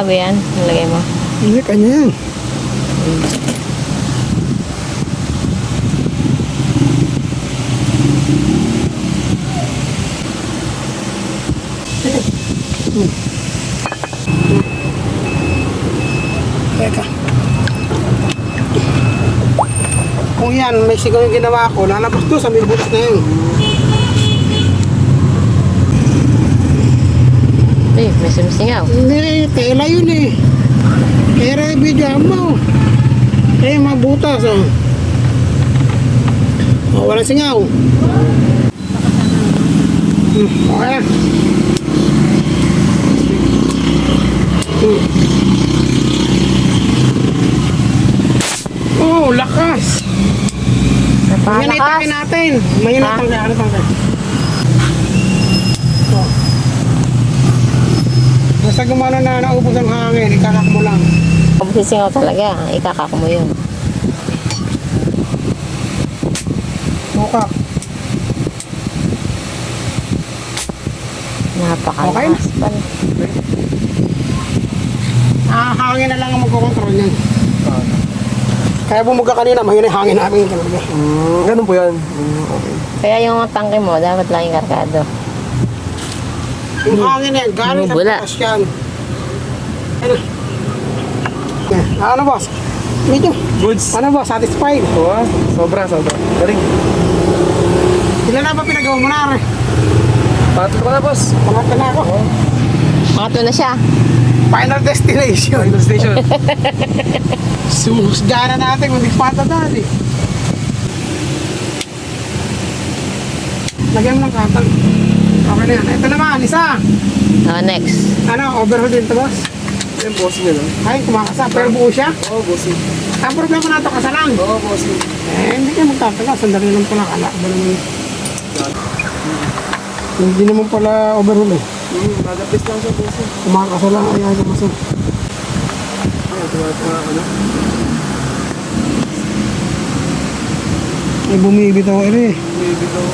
ba yan? Nilagay mo? Hindi, kanya yan. Teka. Kung yan, may sigaw yung ginawa ko, lalabas to sa may butas na yun. May sumisingaw. Hindi, tela yun eh. Kaya video mo. Mabutas oh. Oh, walang singaw. Okay na. Oh, lakas. Napakalakas. Natin. Mahina tangkay. Ano tangkay? Oh. Basta gumano na naubos ang hangin, ikakak mo lang. Pag sisingaw talaga, ikakak mo yun. Sukak. Napakalakas pala. Hangin na lang ang magkocontrol niyan. Kaya bumuga kanina, mahina yung hangin namin. Ganun po yan. Okay. Kaya yung tangke mo, dapat lang yung kargado. Yung hangin na yan, galing sa Bumubula. taas yan. Ano boss? Medyo. Goods. Ano boss? Satisfied? Oo, sobra. Galing. Ilan na ba pinagawa mo na rin? Patlo ka na, boss. Pangat na ako. Pangatlo na siya. Final destination. Final station. Sumusga na natin kung di pata dati. Lagyan mo ng katang. Okay na yan. Ito naman, isa. Next. Ano, overhaul din ito boss? Yan, bossing yun. Ay, kumakasa. Pero buo siya. Oo, bossing. Ang problema na ito, kasalang. Oo, bossing. Hindi kayo magtataga. Sandali lang pala. Kala ba naman? Hindi naman pala overhaul eh. Magapis lang siya, bossing. Kumakasa lang. Ay, kumasa. Ayan, tumatama ka na. Ay, bumibitaw eh. Maybe daw.